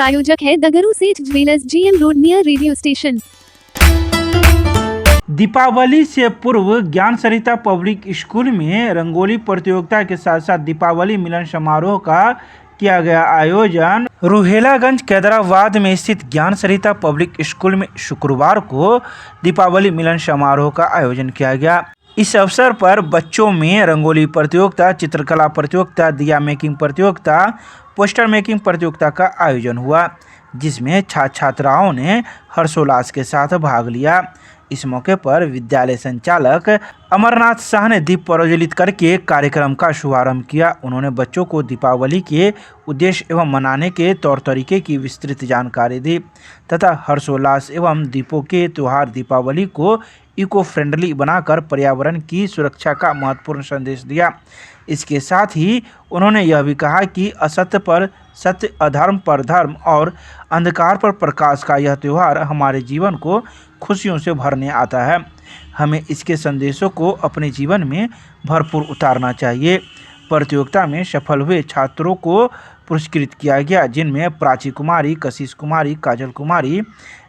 प्रायोजक है Dagru Seth jewellers, GM road near radio station. Deepawali से पूर्व ज्ञान सरिता पब्लिक स्कूल में रंगोली प्रतियोगिता के साथ साथ दीपावली मिलन समारोह का किया गया आयोजन। रुहेलागंज कैदराबाद में स्थित ज्ञान सरिता पब्लिक स्कूल में शुक्रवार को दीपावली मिलन समारोह का आयोजन किया गया। इस अवसर पर बच्चों में रंगोली प्रतियोगिता, चित्रकला प्रतियोगिता, दिया मेकिंग प्रतियोगिता, पोस्टर मेकिंग प्रतियोगिता का आयोजन हुआ, जिसमें छात्र छात्राओं ने हर्षोल्लास के साथ भाग लिया। इस मौके पर विद्यालय संचालक अमरनाथ शाह ने दीप प्रज्वलित करके कार्यक्रम का शुभारंभ किया। उन्होंने बच्चों को दीपावली के उद्देश्य एवं मनाने के तौर तरीके की विस्तृत जानकारी दी तथा हर्षोल्लास एवं दीपों के त्यौहार दीपावली को इको फ्रेंडली बनाकर पर्यावरण की सुरक्षा का महत्वपूर्ण संदेश दिया। इसके साथ ही उन्होंने यह भी कहा कि असत्य पर सत्य, अधर्म पर धर्म और अंधकार पर प्रकाश का यह त्यौहार हमारे जीवन को खुशियों से भरने आता है। हमें इसके संदेशों को अपने जीवन में भरपूर उतारना चाहिए। प्रतियोगिता में सफल हुए छात्रों को पुरस्कृत किया गया, जिनमें प्राची कुमारी, कशिश कुमारी, काजल कुमारी,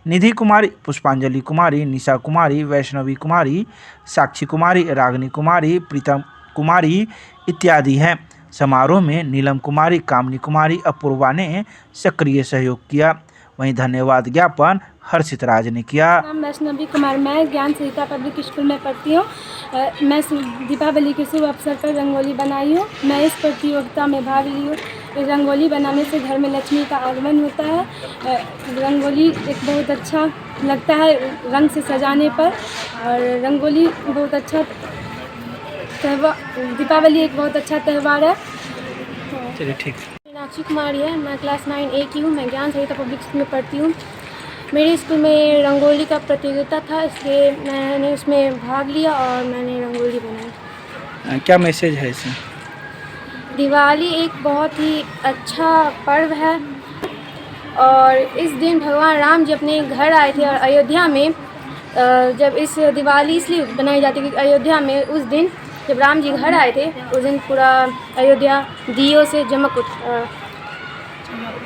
निधि कुमारी, पुष्पांजलि कुमारी, निशा कुमारी, वैष्णवी कुमारी, साक्षी कुमारी, रागनी कुमारी, प्रीतम कुमारी इत्यादि हैं। समारोह में नीलम कुमारी, कामनी कुमारी, अपूर्वा ने सक्रिय सहयोग किया। वहीं धन्यवाद ज्ञापन हर्षित राज ने किया। नाम वैष्णवी कुमार, मैं ज्ञान सरिता पब्लिक स्कूल में पढ़ती हूँ। मैं दीपावली के शुभ अवसर पर रंगोली बनाई हूँ। मैं इस प्रतियोगिता में भाग ली हूँ। रंगोली बनाने से घर में लक्ष्मी का आगमन होता है। रंगोली एक बहुत अच्छा लगता है रंग से सजाने पर, और रंगोली बहुत अच्छा दीपावली एक बहुत अच्छा त्यौहार है। चलिए ठीक। मीनाक्षी कुमारी है, मैं क्लास 9A की हूँ। मैं ज्ञान सरिता पब्लिक स्कूल में पढ़ती हूँ। मेरे स्कूल में रंगोली का प्रतियोगिता था, इसलिए मैंने उसमें भाग लिया और मैंने रंगोली बनाई। क्या मैसेज है इसमें? दिवाली एक बहुत ही अच्छा पर्व है, और इस दिन भगवान राम जी अपने घर आए थे, और अयोध्या में जब इस दिवाली इसलिए बनाई जाती है कि अयोध्या में उस दिन जब राम जी घर आए थे, उस दिन पूरा अयोध्या दियों से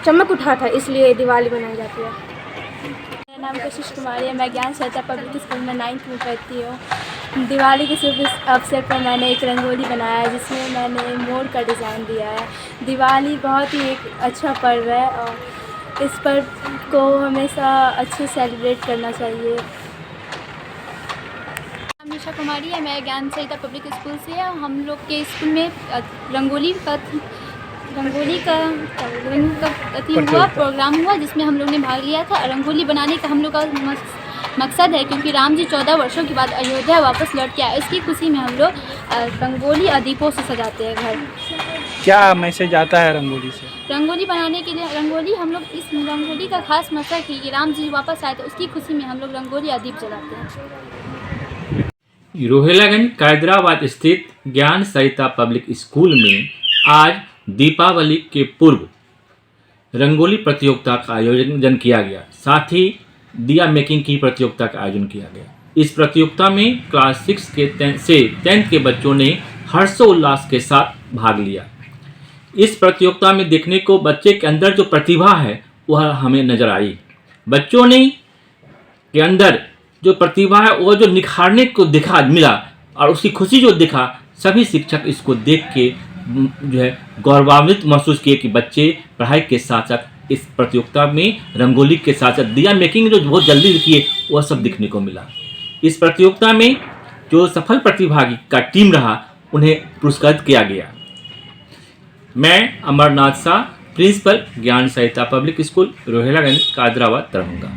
चमक उठा था, इसलिए दिवाली मनाई जाती है। मेरा नाम कशिश कुमारी है, मैं ज्ञान सरिता पब्लिक स्कूल में 9th में पढ़ती हूँ। दिवाली के शुभ अवसर पर मैंने एक रंगोली बनाया है, जिसमें मैंने मोर का डिज़ाइन दिया है। दिवाली बहुत ही एक अच्छा पर्व है, और इस पर्व को हमेशा अच्छे सेलिब्रेट करना चाहिए। निशा कुमारी है, मैं ज्ञान सरिता पब्लिक स्कूल से है। हम लोग के स्कूल में रंगोली का हुआ प्रोग्राम हुआ, जिसमें हम लोग ने भाग लिया था। रंगोली बनाने का हम लोग का मकसद है क्योंकि राम जी 14 वर्षों के बाद अयोध्या वापस लौट के आए, इसकी खुशी में हम लोग रंगोली और दीपों से सजाते हैं घर। क्या मैसेज आता है रंगोली से? रंगोली बनाने के लिए हम लोग इस रंगोली का खास मकसद है कि राम जी वापस आए, तो उसकी खुशी में हम लोग रंगोली और दीप जलाते हैं। रुहेलागंज कैदराबाद स्थित ज्ञान सरिता पब्लिक स्कूल में आज दीपावली के पूर्व रंगोली प्रतियोगिता का आयोजन किया गया, साथ ही दिया मेकिंग की प्रतियोगिता का आयोजन किया गया। इस प्रतियोगिता में क्लास 6 से 10th के बच्चों ने हर्षोल्लास के साथ भाग लिया। इस प्रतियोगिता में देखने को बच्चे के अंदर जो प्रतिभा है वह हमें नजर आई। बच्चों ने के अंदर जो प्रतिभा है वो जो निखारने को मिला, और उसकी खुशी जो दिखा, सभी शिक्षक इसको देख के जो है गौरवान्वित महसूस किए कि बच्चे पढ़ाई के साथ साथ इस प्रतियोगिता में रंगोली के साथ साथ दिया मेकिंग जो बहुत जल्दी किए वह सब दिखने को मिला। इस प्रतियोगिता में जो सफल प्रतिभागी का टीम रहा उन्हें पुरस्कृत किया गया। मैं अमरनाथ शाह, प्रिंसिपल ज्ञान सरिता पब्लिक स्कूल रुहेलागंज कैदराबाद रहूँगा।